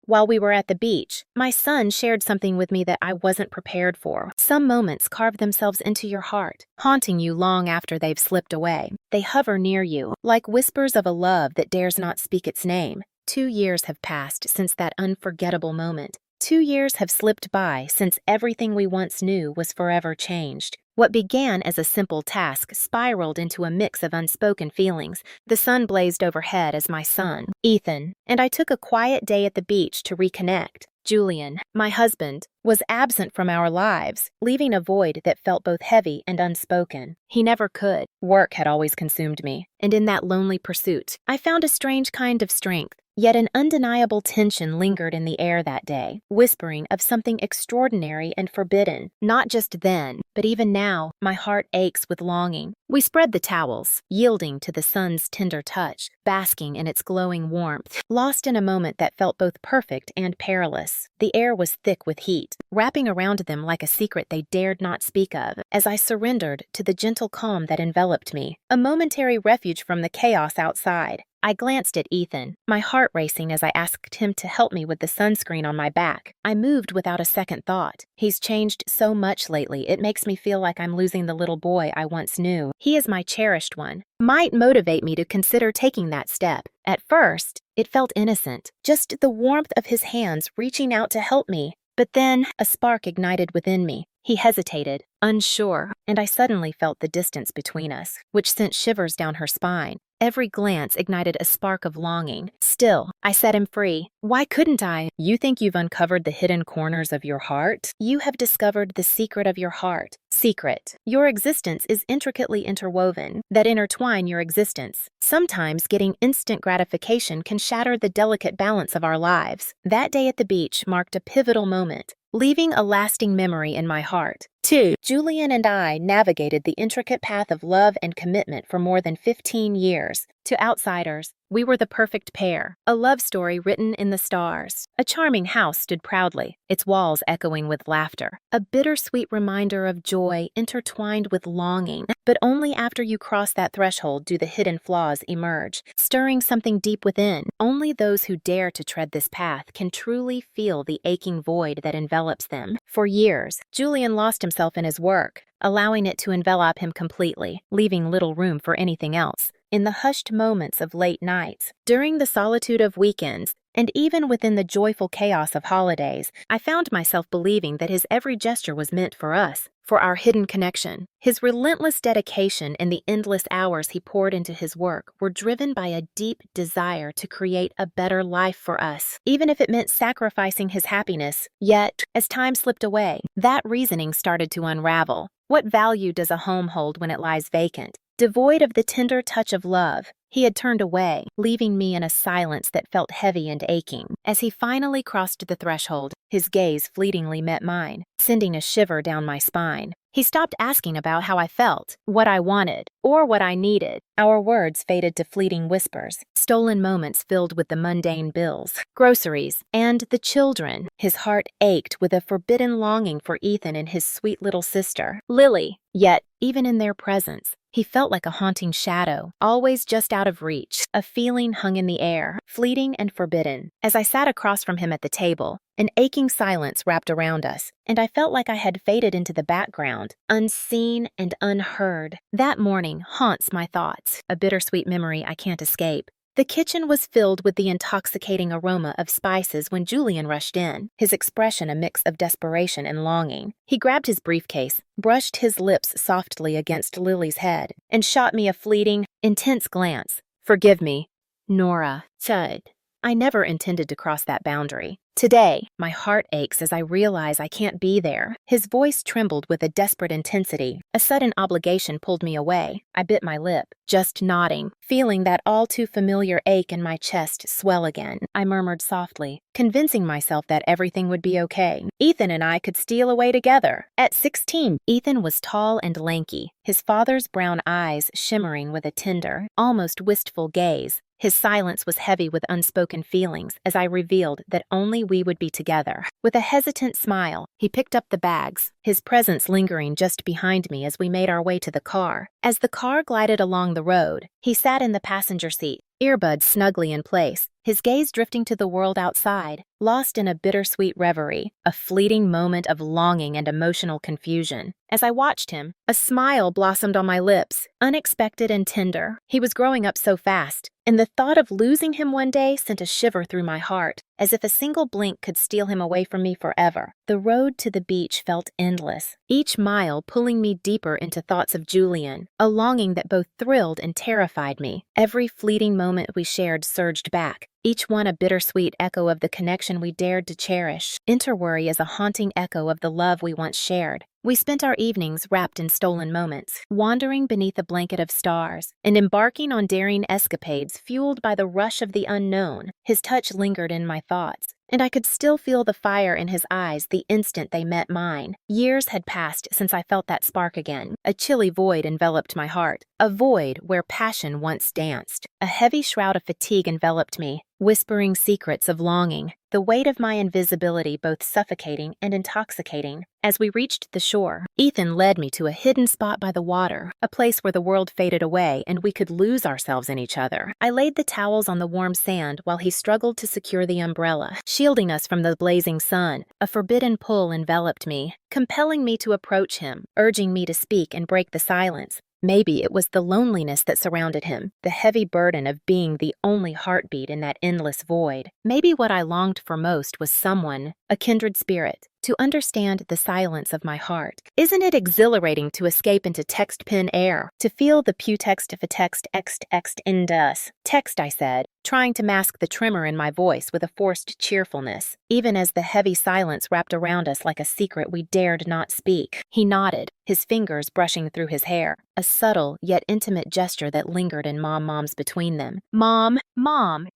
While we were at the beach, my son shared something with me that I wasn't prepared for. Some moments carve themselves into your heart, haunting you long after they've slipped away. They hover near you, like whispers of a love that dares not speak its name. 2 years have passed since that unforgettable moment. 2 years have slipped by since everything we once knew was forever changed. What began as a simple task spiraled into a mix of unspoken feelings. The sun blazed overhead as my son, Ethan, and I took a quiet day at the beach to reconnect. Julian, my husband, was absent from our lives, leaving a void that felt both heavy and unspoken. He never could. Work had always consumed me, and in that lonely pursuit, I found a strange kind of strength. Yet an undeniable tension lingered in the air that day, whispering of something extraordinary and forbidden. Not just then, but even now, my heart aches with longing. We spread the towels, yielding to the sun's tender touch, basking in its glowing warmth, lost in a moment that felt both perfect and perilous. The air was thick with heat, wrapping around them like a secret they dared not speak of, as I surrendered to the gentle calm that enveloped me, a momentary refuge from the chaos outside. I glanced at Ethan, my heart racing as I asked him to help me with the sunscreen on my back. I moved without a second thought. He's changed so much lately, it makes me feel like I'm losing the little boy I once knew. He is my cherished one. Might motivate me to consider taking that step. At first, it felt innocent, just the warmth of his hands reaching out to help me. But then, a spark ignited within me. He hesitated, unsure, and I suddenly felt the distance between us, which sent shivers down her spine. Every glance ignited a spark of longing. Still, I set him free. Why couldn't I? You think you've uncovered the hidden corners of your heart? You have discovered the secret of your heart. Secret. Your existence is intricately interwoven, that intertwine your existence. Sometimes getting instant gratification can shatter the delicate balance of our lives. That day at the beach marked a pivotal moment, leaving a lasting memory in my heart. 2. Julian and I navigated the intricate path of love and commitment for more than 15 years. To outsiders, we were the perfect pair, a love story written in the stars. A charming house stood proudly, its walls echoing with laughter, a bittersweet reminder of joy intertwined with longing. But only after you cross that threshold do the hidden flaws emerge, stirring something deep within. Only those who dare to tread this path can truly feel the aching void that envelops them. For years, Julian lost himself in his work, allowing it to envelop him completely, leaving little room for anything else. In the hushed moments of late nights, during the solitude of weekends, and even within the joyful chaos of holidays, I found myself believing that his every gesture was meant for us, for our hidden connection. His relentless dedication and the endless hours he poured into his work were driven by a deep desire to create a better life for us, even if it meant sacrificing his happiness. Yet, as time slipped away, that reasoning started to unravel. What value does a home hold when it lies vacant? Devoid of the tender touch of love, he had turned away, leaving me in a silence that felt heavy and aching. As he finally crossed the threshold, his gaze fleetingly met mine, sending a shiver down my spine. He stopped asking about how I felt, what I wanted, or what I needed. Our words faded to fleeting whispers, stolen moments filled with the mundane bills, groceries, and the children. His heart ached with a forbidden longing for Ethan and his sweet little sister, Lily. Yet, even in their presence, he felt like a haunting shadow, always just out of reach. A feeling hung in the air, fleeting and forbidden. As I sat across from him at the table, an aching silence wrapped around us, and I felt like I had faded into the background, unseen and unheard. That morning haunts my thoughts, a bittersweet memory I can't escape. The kitchen was filled with the intoxicating aroma of spices when Julian rushed in, his expression a mix of desperation and longing. He grabbed his briefcase, brushed his lips softly against Lily's head, and shot me a fleeting, intense glance. "Forgive me, Nora." Chud. I never intended to cross that boundary. Today, my heart aches as I realize I can't be there. His voice trembled with a desperate intensity. A sudden obligation pulled me away. I bit my lip, just nodding, feeling that all too familiar ache in my chest swell again. I murmured softly, convincing myself that everything would be okay. Ethan and I could steal away together. At 16, Ethan was tall and lanky, his father's brown eyes shimmering with a tender, almost wistful gaze. His silence was heavy with unspoken feelings as I revealed that only we would be together. With a hesitant smile, he picked up the bags, his presence lingering just behind me as we made our way to the car. As the car glided along the road, he sat in the passenger seat, earbuds snugly in place, his gaze drifting to the world outside, lost in a bittersweet reverie, a fleeting moment of longing and emotional confusion. As I watched him, a smile blossomed on my lips, unexpected and tender. He was growing up so fast, and the thought of losing him one day sent a shiver through my heart, as if a single blink could steal him away from me forever. The road to the beach felt endless, each mile pulling me deeper into thoughts of Julian, a longing that both thrilled and terrified me. Every fleeting moment we shared surged back, each one a bittersweet echo of the connection we dared to cherish. Interworry is a haunting echo of the love we once shared. We spent our evenings wrapped in stolen moments, wandering beneath a blanket of stars, and embarking on daring escapades fueled by the rush of the unknown. His touch lingered in my thoughts, and I could still feel the fire in his eyes the instant they met mine. Years had passed since I felt that spark again. A chilly void enveloped my heart, a void where passion once danced. A heavy shroud of fatigue enveloped me, whispering secrets of longing, the weight of my invisibility both suffocating and intoxicating. As we reached the shore, Ethan led me to a hidden spot by the water, a place where the world faded away and we could lose ourselves in each other. I laid the towels on the warm sand while he struggled to secure the umbrella, shielding us from the blazing sun. A forbidden pull enveloped me, compelling me to approach him, urging me to speak and break the silence. Maybe it was the loneliness that surrounded him, the heavy burden of being the only heartbeat in that endless void. Maybe what I longed for most was someone, a kindred spirit, to understand the silence of my heart. Isn't it exhilarating to escape into text-pen air, to feel the putext of a text ext in us? Text, I said, trying to mask the tremor in my voice with a forced cheerfulness, even as the heavy silence wrapped around us like a secret we dared not speak. He nodded, his fingers brushing through his hair, a subtle yet intimate gesture that lingered in moms between them. Mom,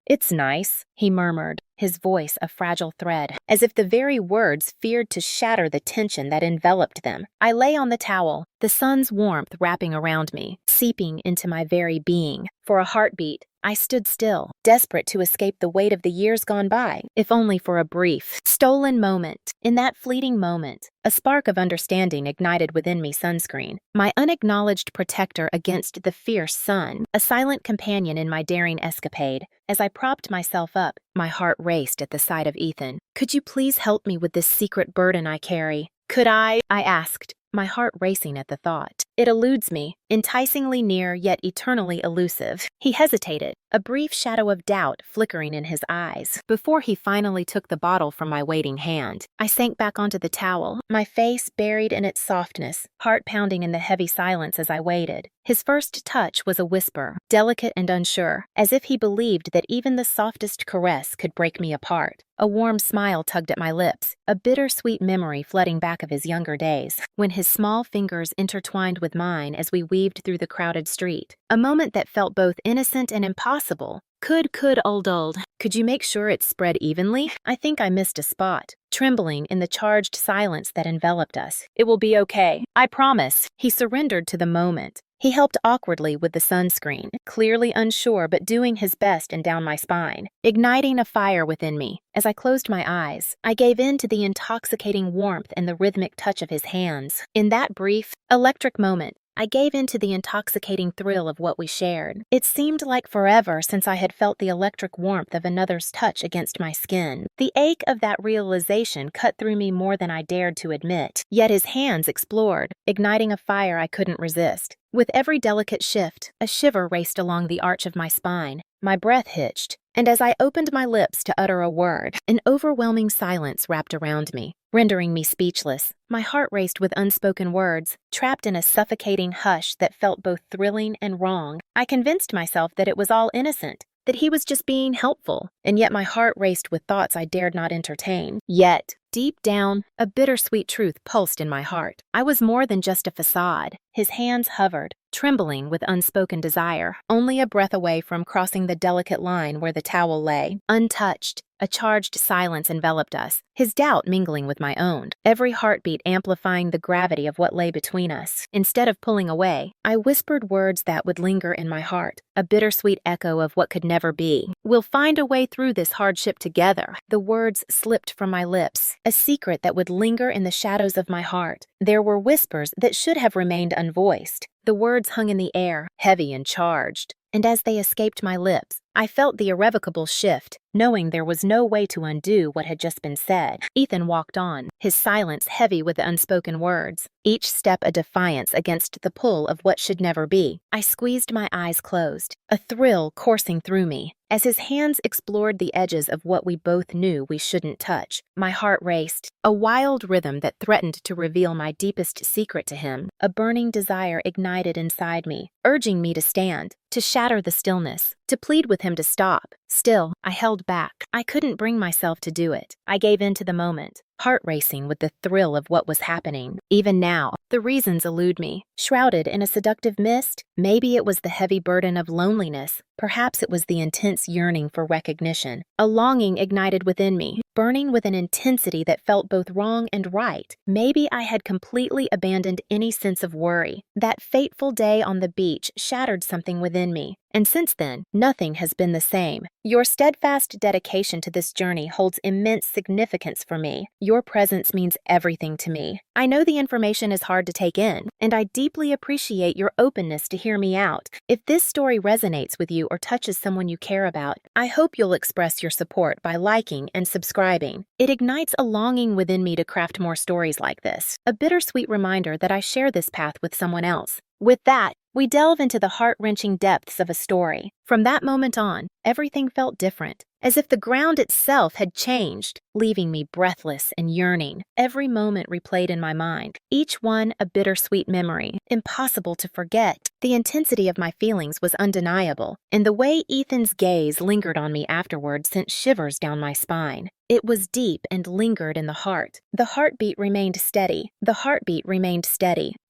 it's nice, he murmured, his voice a fragile thread, as if the very words feared to shatter the tension that enveloped them. I lay on the towel, the sun's warmth wrapping around me, seeping into my very being. For a heartbeat, I stood still, desperate to escape the weight of the years gone by, if only for a brief, stolen moment. In that fleeting moment, a spark of understanding ignited within me sunscreen, my unacknowledged protector against the fierce sun, a silent companion in my daring escapade. As I propped myself up, my heart raced at the sight of Ethan. Could you please help me with this secret burden I carry? Could I asked, my heart racing at the thought. It eludes me, enticingly near yet eternally elusive. He hesitated, a brief shadow of doubt flickering in his eyes, before he finally took the bottle from my waiting hand. I sank back onto the towel, my face buried in its softness, heart pounding in the heavy silence as I waited. His first touch was a whisper, delicate and unsure, as if he believed that even the softest caress could break me apart. A warm smile tugged at my lips, a bittersweet memory flooding back of his younger days, when his small fingers intertwined with mine as we weaved through the crowded street. A moment that felt both innocent and impossible. Could you make sure it's spread evenly? I think I missed a spot, trembling in the charged silence that enveloped us. It will be okay, I promise. He surrendered to the moment. He helped awkwardly with the sunscreen, clearly unsure but doing his best and down my spine, igniting a fire within me. As I closed my eyes, I gave in to the intoxicating warmth and the rhythmic touch of his hands. In that brief, electric moment, I gave in to the intoxicating thrill of what we shared. It seemed like forever since I had felt the electric warmth of another's touch against my skin. The ache of that realization cut through me more than I dared to admit, yet his hands explored, igniting a fire I couldn't resist. With every delicate shift, a shiver raced along the arch of my spine. My breath hitched, and as I opened my lips to utter a word, an overwhelming silence wrapped around me, rendering me speechless. My heart raced with unspoken words, trapped in a suffocating hush that felt both thrilling and wrong. I convinced myself that it was all innocent, that he was just being helpful, and yet my heart raced with thoughts I dared not entertain. Yet, deep down, a bittersweet truth pulsed in my heart. I was more than just a facade. His hands hovered, trembling with unspoken desire, only a breath away from crossing the delicate line where the towel lay. Untouched, a charged silence enveloped us, his doubt mingling with my own, every heartbeat amplifying the gravity of what lay between us. Instead of pulling away, I whispered words that would linger in my heart, a bittersweet echo of what could never be. We'll find a way through this hardship together. The words slipped from my lips, a secret that would linger in the shadows of my heart. There were whispers that should have remained unvoiced, The words hung in the air, heavy and charged, and as they escaped my lips, I felt the irrevocable shift, knowing there was no way to undo what had just been said. Ethan walked on, his silence heavy with the unspoken words, each step a defiance against the pull of what should never be. I squeezed my eyes closed, a thrill coursing through me. As his hands explored the edges of what we both knew we shouldn't touch, my heart raced, a wild rhythm that threatened to reveal my deepest secret to him. A burning desire ignited inside me, urging me to stand, to shatter the stillness, to plead with him to stop. Still, I held back. I couldn't bring myself to do it. I gave in to the moment, heart racing with the thrill of what was happening. Even now, the reasons elude me. Shrouded in a seductive mist, maybe it was the heavy burden of loneliness. Perhaps it was the intense yearning for recognition. A longing ignited within me, burning with an intensity that felt both wrong and right. Maybe I had completely abandoned any sense of worry. That fateful day on the beach shattered something within me. And since then, nothing has been the same. Your steadfast dedication to this journey holds immense significance for me. Your presence means everything to me. I know the information is hard to take in, and I deeply appreciate your openness to hear me out. If this story resonates with you or touches someone you care about, I hope you'll express your support by liking and subscribing. It ignites a longing within me to craft more stories like this, a bittersweet reminder that I share this path with someone else. With that, we delve into the heart-wrenching depths of a story. From that moment on, everything felt different, as if the ground itself had changed, leaving me breathless and yearning. Every moment replayed in my mind, each one a bittersweet memory, impossible to forget. The intensity of my feelings was undeniable, and the way Ethan's gaze lingered on me afterward sent shivers down my spine. It was deep and lingered in the heart. The heartbeat remained steady.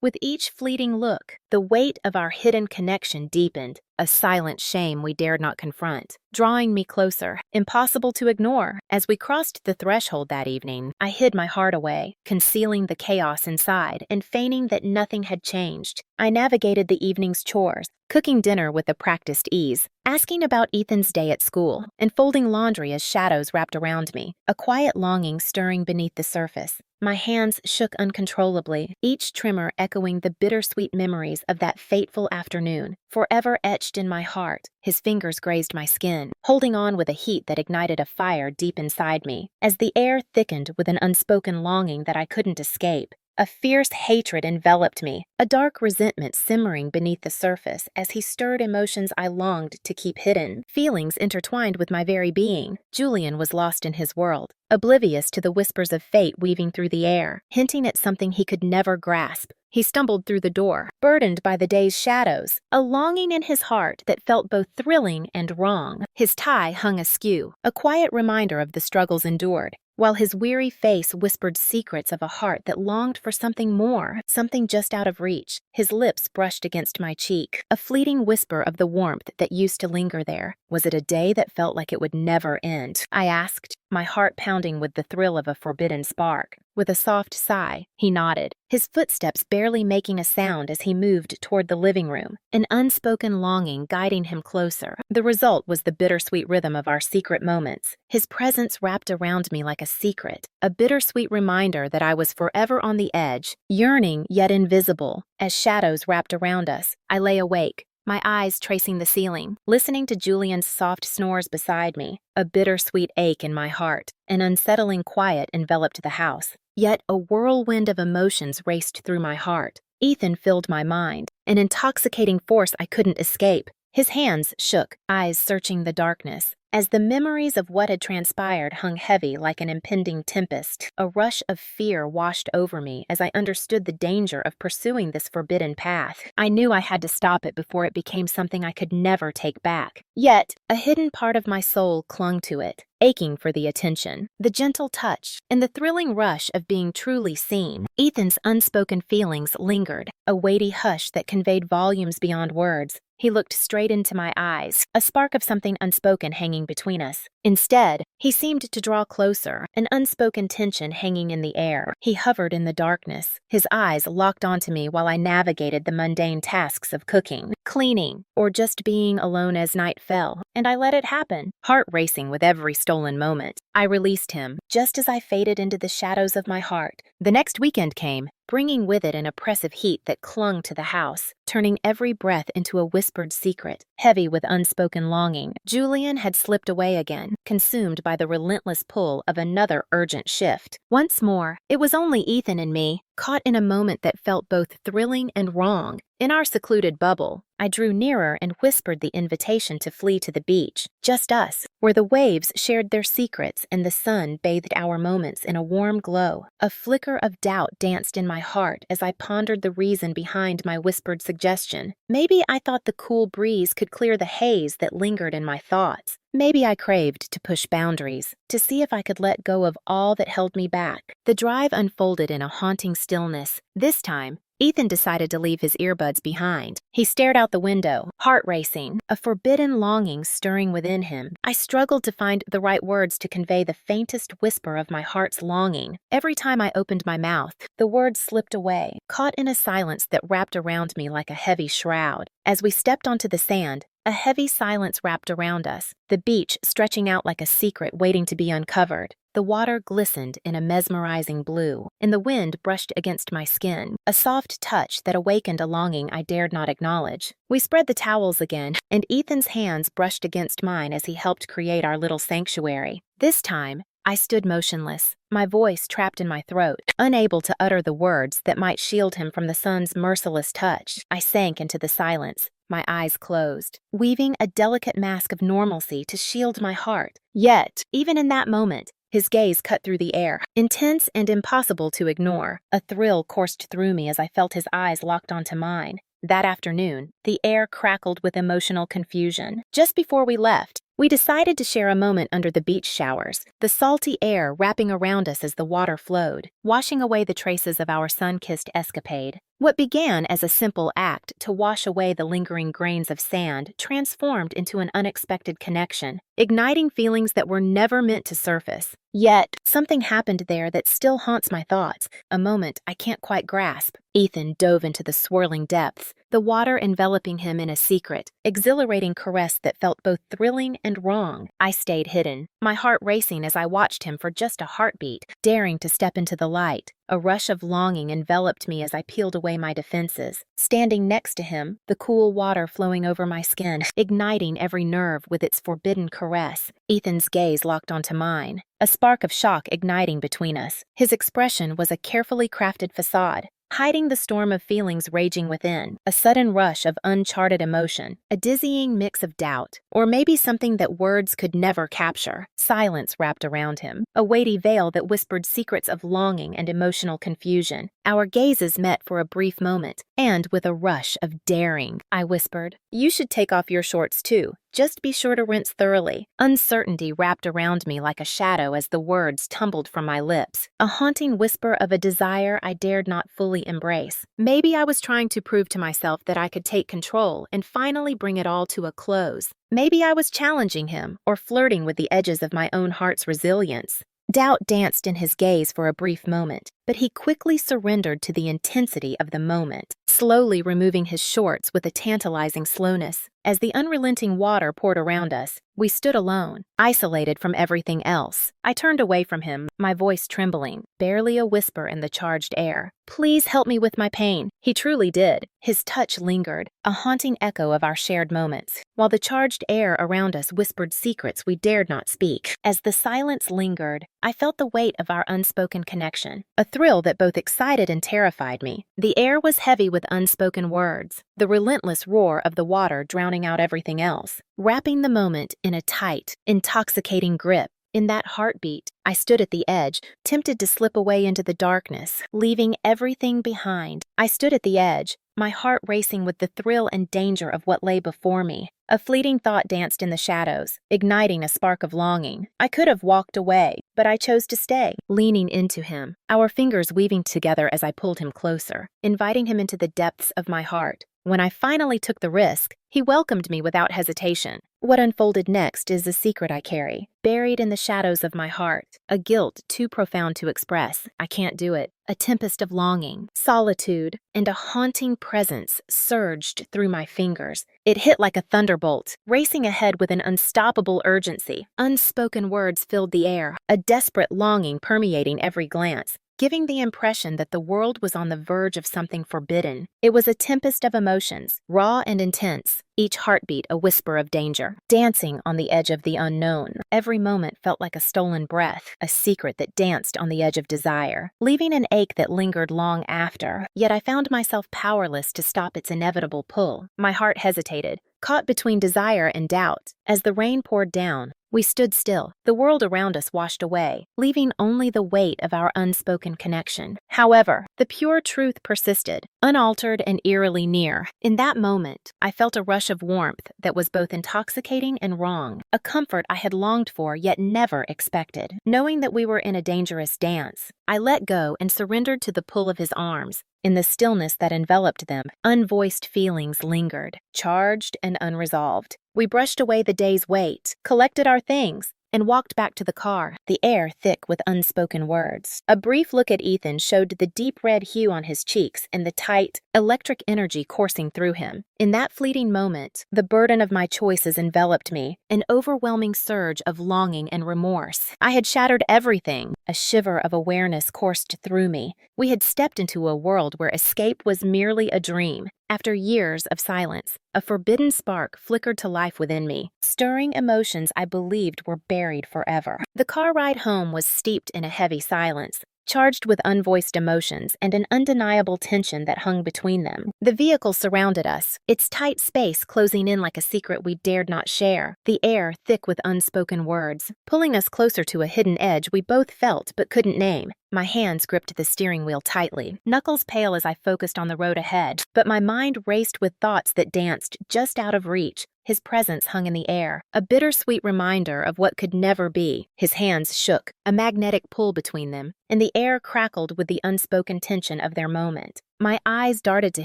With each fleeting look, the weight of our hidden connection deepened, a silent shame we dared not confront, drawing me closer, impossible to ignore. As we crossed the threshold that evening, I hid my heart away, concealing the chaos inside and feigning that nothing had changed. I navigated the evening's chores, cooking dinner with a practiced ease, asking about Ethan's day at school, and folding laundry as shadows wrapped around me, a quiet longing stirring beneath the surface. My hands shook uncontrollably, each tremor echoing the bittersweet memories of that fateful afternoon, forever etched in my heart. His fingers grazed my skin, holding on with a heat that ignited a fire deep inside me. As the air thickened with an unspoken longing that I couldn't escape, a fierce hatred enveloped me, a dark resentment simmering beneath the surface as he stirred emotions I longed to keep hidden. Feelings intertwined with my very being. Julian was lost in his world, oblivious to the whispers of fate weaving through the air, hinting at something he could never grasp. He stumbled through the door, burdened by the day's shadows, a longing in his heart that felt both thrilling and wrong. His tie hung askew, a quiet reminder of the struggles endured, while his weary face whispered secrets of a heart that longed for something more, something just out of reach. His lips brushed against my cheek, a fleeting whisper of the warmth that used to linger there. Was it a day that felt like it would never end? I asked, my heart pounding with the thrill of a forbidden spark. With a soft sigh, he nodded, his footsteps barely making a sound as he moved toward the living room, an unspoken longing guiding him closer. The result was the bittersweet rhythm of our secret moments. His presence wrapped around me like a secret, a bittersweet reminder that I was forever on the edge, yearning yet invisible. As shadows wrapped around us, I lay awake, my eyes tracing the ceiling, listening to Julian's soft snores beside me. A bittersweet ache in my heart, an unsettling quiet enveloped the house. Yet a whirlwind of emotions raced through my heart. Ethan filled my mind, an intoxicating force I couldn't escape. His hands shook, eyes searching the darkness. As the memories of what had transpired hung heavy like an impending tempest, a rush of fear washed over me as I understood the danger of pursuing this forbidden path. I knew I had to stop it before it became something I could never take back. Yet, a hidden part of my soul clung to it, aching for the attention, the gentle touch, and the thrilling rush of being truly seen. Ethan's unspoken feelings lingered, a weighty hush that conveyed volumes beyond words. He looked straight into my eyes, a spark of something unspoken hanging between us. Instead, he seemed to draw closer, an unspoken tension hanging in the air. He hovered in the darkness, his eyes locked onto me while I navigated the mundane tasks of cooking, cleaning, or just being alone as night fell, and I let it happen, heart racing with every stolen moment. I released him, just as I faded into the shadows of my heart. The next weekend came, bringing with it an oppressive heat that clung to the house, turning every breath into a whispered secret. Heavy with unspoken longing, Julian had slipped away again, consumed by the relentless pull of another urgent shift. Once more, it was only Ethan and me, caught in a moment that felt both thrilling and wrong. In our secluded bubble, I drew nearer and whispered the invitation to flee to the beach, just us, where the waves shared their secrets and the sun bathed our moments in a warm glow. A flicker of doubt danced in my heart as I pondered the reason behind my whispered suggestion. Maybe I thought the cool breeze could clear the haze that lingered in my thoughts. Maybe I craved to push boundaries, to see if I could let go of all that held me back. The drive unfolded in a haunting stillness. This time, Ethan decided to leave his earbuds behind. He stared out the window, heart racing, a forbidden longing stirring within him. I struggled to find the right words to convey the faintest whisper of my heart's longing. Every time I opened my mouth, the words slipped away, caught in a silence that wrapped around me like a heavy shroud. As we stepped onto the sand, a heavy silence wrapped around us, the beach stretching out like a secret waiting to be uncovered. The water glistened in a mesmerizing blue, and the wind brushed against my skin, a soft touch that awakened a longing I dared not acknowledge. We spread the towels again, and Ethan's hands brushed against mine as he helped create our little sanctuary. This time, I stood motionless, my voice trapped in my throat, unable to utter the words that might shield him from the sun's merciless touch. I sank into the silence, my eyes closed, weaving a delicate mask of normalcy to shield my heart. Yet, even in that moment, his gaze cut through the air, intense and impossible to ignore. A thrill coursed through me as I felt his eyes locked onto mine. That afternoon, the air crackled with emotional confusion. Just before we left, we decided to share a moment under the beach showers, the salty air wrapping around us as the water flowed, washing away the traces of our sun-kissed escapade. What began as a simple act to wash away the lingering grains of sand transformed into an unexpected connection, igniting feelings that were never meant to surface. Yet, something happened there that still haunts my thoughts, a moment I can't quite grasp. Ethan dove into the swirling depths, the water enveloping him in a secret, exhilarating caress that felt both thrilling and wrong. I stayed hidden, my heart racing as I watched him for just a heartbeat, daring to step into the light. A rush of longing enveloped me as I peeled away my defenses. Standing next to him, the cool water flowing over my skin, igniting every nerve with its forbidden caress. Ethan's gaze locked onto mine, a spark of shock igniting between us. His expression was a carefully crafted facade, hiding the storm of feelings raging within, a sudden rush of uncharted emotion, a dizzying mix of doubt, or maybe something that words could never capture. Silence wrapped around him, a weighty veil that whispered secrets of longing and emotional confusion. Our gazes met for a brief moment, and with a rush of daring, I whispered, "You should take off your shorts too. Just be sure to rinse thoroughly." Uncertainty wrapped around me like a shadow as the words tumbled from my lips, a haunting whisper of a desire I dared not fully embrace. Maybe I was trying to prove to myself that I could take control and finally bring it all to a close. Maybe I was challenging him or flirting with the edges of my own heart's resilience. Doubt danced in his gaze for a brief moment, but he quickly surrendered to the intensity of the moment, slowly removing his shorts with a tantalizing slowness. As the unrelenting water poured around us, we stood alone, isolated from everything else. I turned away from him, my voice trembling, barely a whisper in the charged air. "Please help me with my pain." He truly did. His touch lingered, a haunting echo of our shared moments, while the charged air around us whispered secrets we dared not speak. As the silence lingered, I felt the weight of our unspoken connection, a thrill that both excited and terrified me. The air was heavy with unspoken words, the relentless roar of the water drowning out everything else, wrapping the moment in a tight, intoxicating grip. In that heartbeat, I stood at the edge, tempted to slip away into the darkness, leaving everything behind. I stood at the edge, my heart racing with the thrill and danger of what lay before me. A fleeting thought danced in the shadows, igniting a spark of longing. I could have walked away, but I chose to stay, leaning into him, our fingers weaving together as I pulled him closer, inviting him into the depths of my heart. When I finally took the risk, he welcomed me without hesitation. What unfolded next is a secret I carry, buried in the shadows of my heart, a guilt too profound to express. I can't do it. A tempest of longing, solitude, and a haunting presence surged through my fingers. It hit like a thunderbolt, racing ahead with an unstoppable urgency. Unspoken words filled the air, a desperate longing permeating every glance. giving the impression that the world was on the verge of something forbidden. It was a tempest of emotions, raw and intense, each heartbeat a whisper of danger, dancing on the edge of the unknown. Every moment felt like a stolen breath, a secret that danced on the edge of desire, leaving an ache that lingered long after. Yet I found myself powerless to stop its inevitable pull. My heart hesitated, caught between desire and doubt. As the rain poured down, we stood still, the world around us washed away, leaving only the weight of our unspoken connection. However, the pure truth persisted, unaltered and eerily near. In that moment, I felt a rush of warmth that was both intoxicating and wrong, a comfort I had longed for yet never expected. Knowing that we were in a dangerous dance, I let go and surrendered to the pull of his arms. In the stillness that enveloped them, unvoiced feelings lingered, charged and unresolved. We brushed away the day's weight, collected our things, and walked back to the car, the air thick with unspoken words. A brief look at Ethan showed the deep red hue on his cheeks and the tight, electric energy coursing through him. In that fleeting moment, the burden of my choices enveloped me, an overwhelming surge of longing and remorse. I had shattered everything. A shiver of awareness coursed through me. We had stepped into a world where escape was merely a dream. After years of silence, a forbidden spark flickered to life within me, stirring emotions I believed were buried forever. The car ride home was steeped in a heavy silence, charged with unvoiced emotions and an undeniable tension that hung between them. The vehicle surrounded us, its tight space closing in like a secret we dared not share, the air thick with unspoken words, pulling us closer to a hidden edge we both felt but couldn't name. My hands gripped the steering wheel tightly, knuckles pale as I focused on the road ahead, but my mind raced with thoughts that danced just out of reach. His presence hung in the air, a bittersweet reminder of what could never be. His hands shook, a magnetic pull between them, and the air crackled with the unspoken tension of their moment. My eyes darted to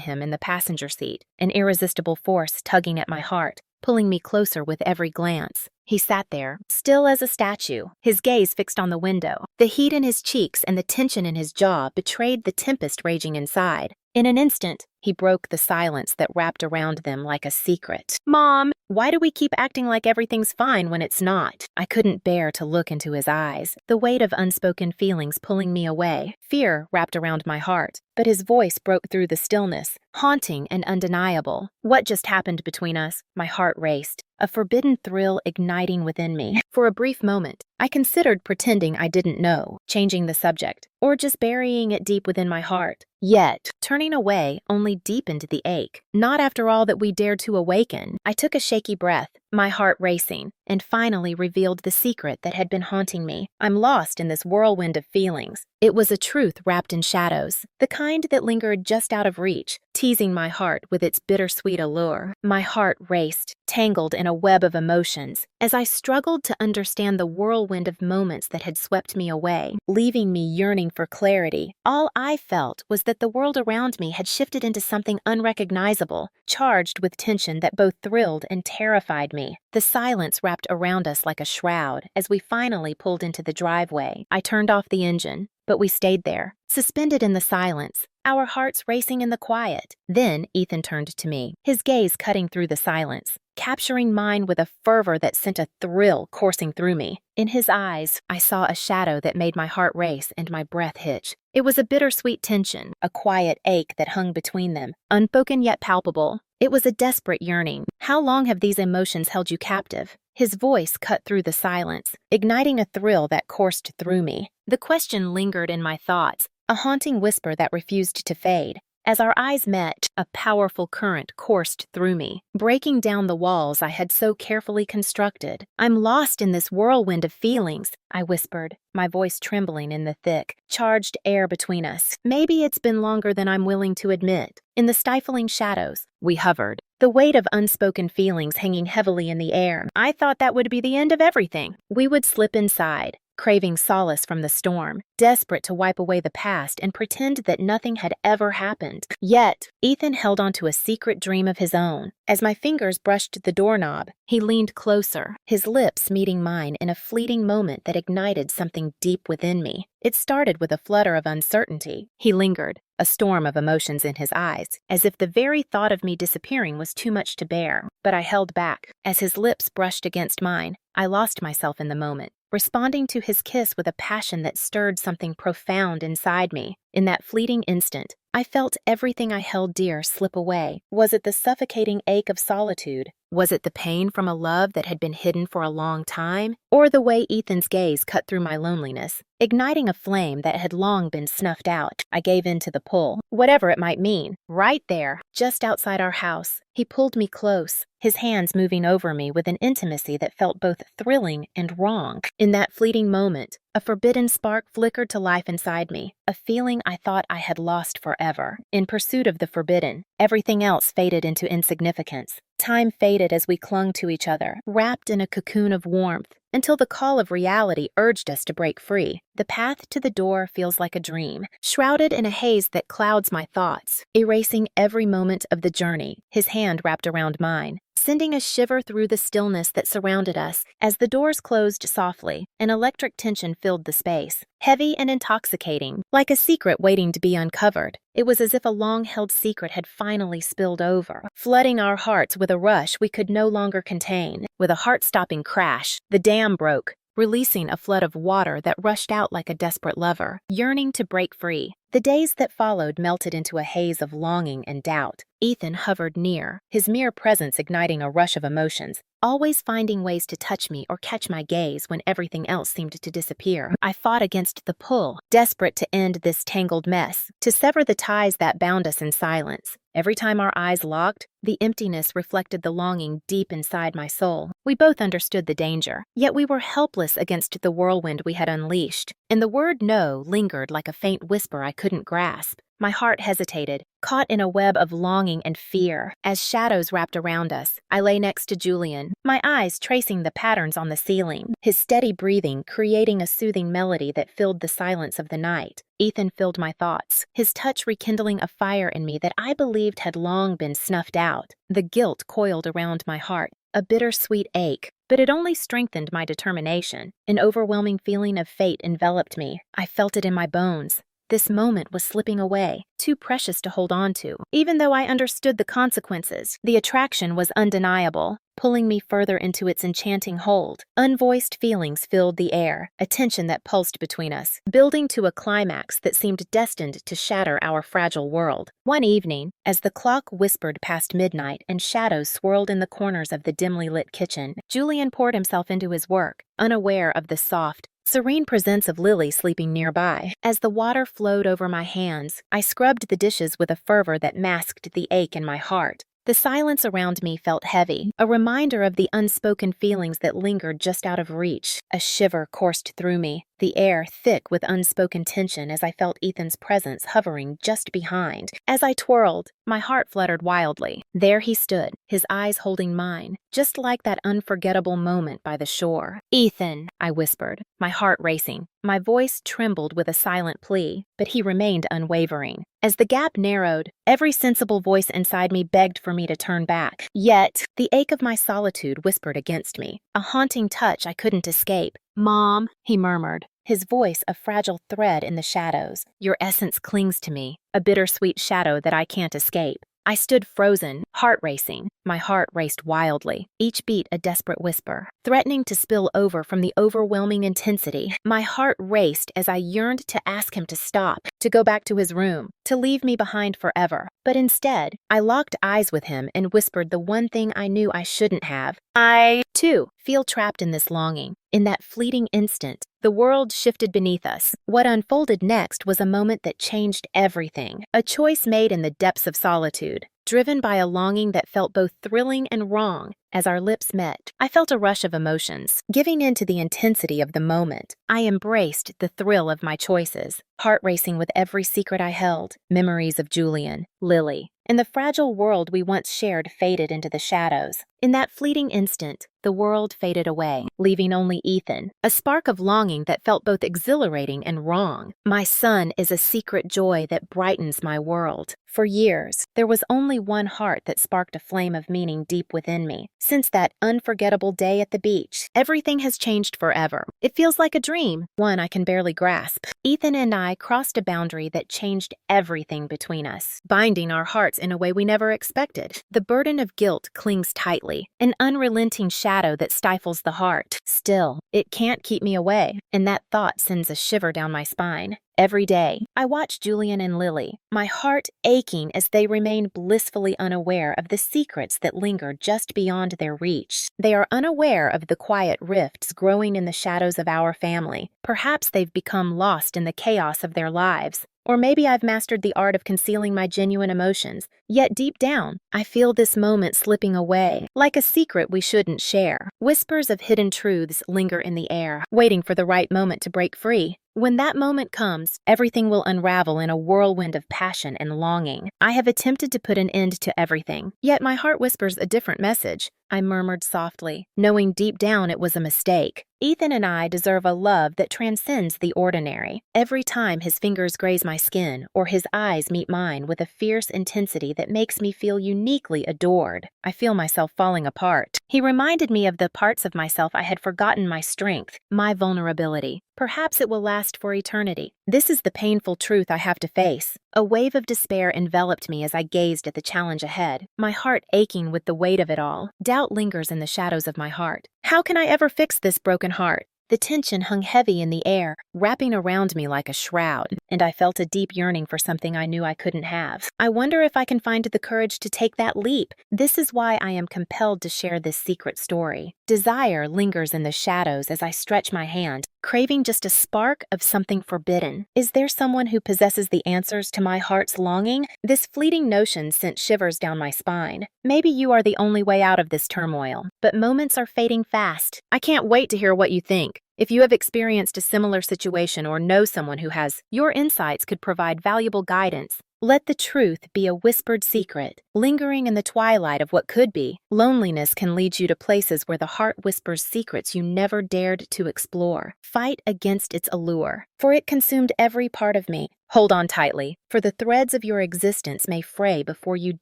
him in the passenger seat, an irresistible force tugging at my heart, pulling me closer with every glance. He sat there, still as a statue, his gaze fixed on the window. The heat in his cheeks and the tension in his jaw betrayed the tempest raging inside. In an instant, he broke the silence that wrapped around them like a secret. "Mom, why do we keep acting like everything's fine when it's not?" I couldn't bear to look into his eyes, the weight of unspoken feelings pulling me away. Fear wrapped around my heart, but his voice broke through the stillness, haunting and undeniable. What just happened between us? My heart raced, a forbidden thrill igniting within me. For a brief moment, I considered pretending I didn't know, changing the subject, or just burying it deep within my heart. Yet, turning away only deepened the ache. Not after all that we dared to awaken. I took a shaky breath, my heart racing, and finally revealed the secret that had been haunting me. I'm lost in this whirlwind of feelings. It was a truth wrapped in shadows, the kind that lingered just out of reach, teasing my heart with its bittersweet allure. My heart raced, tangled in a web of emotions, as I struggled to understand the whirlwind of moments that had swept me away, leaving me yearning for clarity. All I felt was that the world around me had shifted into something unrecognizable, charged with tension that both thrilled and terrified me. The silence wrapped around us like a shroud as we finally pulled into the driveway. I turned off the engine, but we stayed there, suspended in the silence, our hearts racing in the quiet. Then Ethan turned to me, his gaze cutting through the silence, capturing mine with a fervor that sent a thrill coursing through me. In his eyes, I saw a shadow that made my heart race and my breath hitch. It was a bittersweet tension, a quiet ache that hung between them, unspoken yet palpable. It was a desperate yearning. How long have these emotions held you captive? His voice cut through the silence, igniting a thrill that coursed through me. The question lingered in my thoughts, a haunting whisper that refused to fade. As our eyes met, a powerful current coursed through me, breaking down the walls I had so carefully constructed. "I'm lost in this whirlwind of feelings," I whispered, my voice trembling in the thick, charged air between us. "Maybe it's been longer than I'm willing to admit." In the stifling shadows, we hovered, the weight of unspoken feelings hanging heavily in the air. I thought that would be the end of everything. We would slip inside, craving solace from the storm, desperate to wipe away the past and pretend that nothing had ever happened. Yet, Ethan held on to a secret dream of his own. As my fingers brushed the doorknob, he leaned closer, his lips meeting mine in a fleeting moment that ignited something deep within me. It started with a flutter of uncertainty. He lingered, a storm of emotions in his eyes, as if the very thought of me disappearing was too much to bear. But I held back. As his lips brushed against mine, I lost myself in the moment, responding to his kiss with a passion that stirred something profound inside me. In that fleeting instant, I felt everything I held dear slip away. Was it the suffocating ache of solitude? Was it the pain from a love that had been hidden for a long time? Or the way Ethan's gaze cut through my loneliness, igniting a flame that had long been snuffed out? I gave in to the pull, whatever it might mean. Right there, just outside our house, he pulled me close, his hands moving over me with an intimacy that felt both thrilling and wrong. In that fleeting moment, a forbidden spark flickered to life inside me, a feeling I thought I had lost forever. In pursuit of the forbidden, everything else faded into insignificance. Time faded as we clung to each other, wrapped in a cocoon of warmth, until the call of reality urged us to break free. The path to the door feels like a dream, shrouded in a haze that clouds my thoughts, erasing every moment of the journey. His hand wrapped around mine, sending a shiver through the stillness that surrounded us. As the doors closed softly, an electric tension filled the space, heavy and intoxicating, like a secret waiting to be uncovered. It was as if a long-held secret had finally spilled over, flooding our hearts with a rush we could no longer contain. With a heart-stopping crash, the dam broke, releasing a flood of water that rushed out like a desperate lover, yearning to break free. The days that followed melted into a haze of longing and doubt. Ethan hovered near, his mere presence igniting a rush of emotions, always finding ways to touch me or catch my gaze when everything else seemed to disappear. I fought against the pull, desperate to end this tangled mess, to sever the ties that bound us in silence. Every time our eyes locked, the emptiness reflected the longing deep inside my soul. We both understood the danger, yet we were helpless against the whirlwind we had unleashed, and the word no lingered like a faint whisper I couldn't grasp. My heart hesitated, caught in a web of longing and fear. As shadows wrapped around us, I lay next to Julian, my eyes tracing the patterns on the ceiling, his steady breathing creating a soothing melody that filled the silence of the night. Ethan filled my thoughts, his touch rekindling a fire in me that I believed had long been snuffed out. The guilt coiled around my heart, a bittersweet ache, but it only strengthened my determination. An overwhelming feeling of fate enveloped me. I felt it in my bones. This moment was slipping away, too precious to hold on to. Even though I understood the consequences, the attraction was undeniable, pulling me further into its enchanting hold. Unvoiced feelings filled the air, a tension that pulsed between us, building to a climax that seemed destined to shatter our fragile world. One evening, as the clock whispered past midnight and shadows swirled in the corners of the dimly lit kitchen, Julian poured himself into his work, unaware of the soft, serene presence of Lily sleeping nearby. As the water flowed over my hands, I scrubbed the dishes with a fervor that masked the ache in my heart. The silence around me felt heavy, a reminder of the unspoken feelings that lingered just out of reach. A shiver coursed through me, the air thick with unspoken tension as I felt Ethan's presence hovering just behind. As I twirled, my heart fluttered wildly. There he stood, his eyes holding mine, just like that unforgettable moment by the shore. "Ethan," I whispered, my heart racing. My voice trembled with a silent plea, but he remained unwavering. As the gap narrowed, every sensible voice inside me begged for me to turn back. Yet, the ache of my solitude whispered against me, a haunting touch I couldn't escape. "Mom," he murmured, his voice a fragile thread in the shadows. "Your essence clings to me, a bittersweet shadow that I can't escape." I stood frozen, heart racing. My heart raced wildly, each beat a desperate whisper, threatening to spill over from the overwhelming intensity. My heart raced as I yearned to ask him to stop, to go back to his room, to leave me behind forever. But instead, I locked eyes with him and whispered the one thing I knew I shouldn't have. I, too, feel trapped in this longing. In that fleeting instant, the world shifted beneath us. What unfolded next was a moment that changed everything, a choice made in the depths of solitude, driven by a longing that felt both thrilling and wrong. As our lips met, I felt a rush of emotions. Giving in to the intensity of the moment, I embraced the thrill of my choices, heart racing with every secret I held. Memories of Julian, Lily, and the fragile world we once shared faded into the shadows. In that fleeting instant, the world faded away, leaving only Ethan, a spark of longing that felt both exhilarating and wrong. My son is a secret joy that brightens my world. For years, there was only one heart that sparked a flame of meaning deep within me, Since that unforgettable day at the beach, everything has changed forever. It feels like a dream, one I can barely grasp. Ethan and I crossed a boundary that changed everything between us, binding our hearts in a way we never expected. The burden of guilt clings tightly, an unrelenting shadow that stifles the heart. Still, it can't keep me away, and that thought sends a shiver down my spine. Every day, I watch Julian and Lily, my heart aching as they remain blissfully unaware of the secrets that linger just beyond their reach. They are unaware of the quiet rifts growing in the shadows of our family. Perhaps they've become lost in the chaos of their lives. Or maybe I've mastered the art of concealing my genuine emotions, yet deep down, I feel this moment slipping away, like a secret we shouldn't share. Whispers of hidden truths linger in the air, waiting for the right moment to break free. When that moment comes, everything will unravel in a whirlwind of passion and longing. I have attempted to put an end to everything, yet my heart whispers a different message. I murmured softly, knowing deep down it was a mistake. Ethan and I deserve a love that transcends the ordinary. Every time his fingers graze my skin or his eyes meet mine with a fierce intensity that makes me feel uniquely adored, I feel myself falling apart. He reminded me of the parts of myself I had forgotten: my strength, my vulnerability. Perhaps it will last for eternity. This is the painful truth I have to face. A wave of despair enveloped me as I gazed at the challenge ahead, my heart aching with the weight of it all. Doubt lingers in the shadows of my heart. How can I ever fix this broken heart? The tension hung heavy in the air, wrapping around me like a shroud, and I felt a deep yearning for something I knew I couldn't have. I wonder if I can find the courage to take that leap. This is why I am compelled to share this secret story. Desire lingers in the shadows as I stretch my hand, craving just a spark of something forbidden. Is there someone who possesses the answers to my heart's longing? This fleeting notion sent shivers down my spine. Maybe you are the only way out of this turmoil, but moments are fading fast. I can't wait to hear what you think. If you have experienced a similar situation or know someone who has, your insights could provide valuable guidance. Let the truth be a whispered secret, lingering in the twilight of what could be. Loneliness can lead you to places where the heart whispers secrets you never dared to explore. Fight against its allure, for it consumed every part of me. Hold on tightly, for the threads of your existence may fray before you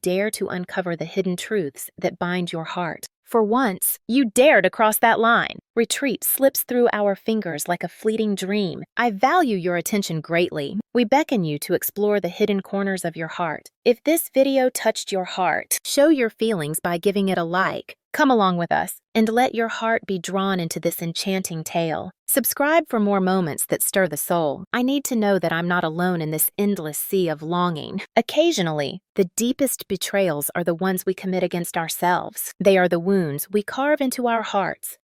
dare to uncover the hidden truths that bind your heart. For once, you dare to cross that line. Retreat slips through our fingers like a fleeting dream. I value your attention greatly. We beckon you to explore the hidden corners of your heart. If this video touched your heart, show your feelings by giving it a like. Come along with us and let your heart be drawn into this enchanting tale. Subscribe for more moments that stir the soul. I need to know that I'm not alone in this endless sea of longing. Occasionally, the deepest betrayals are the ones we commit against ourselves. They are the wounds we carve into our hearts,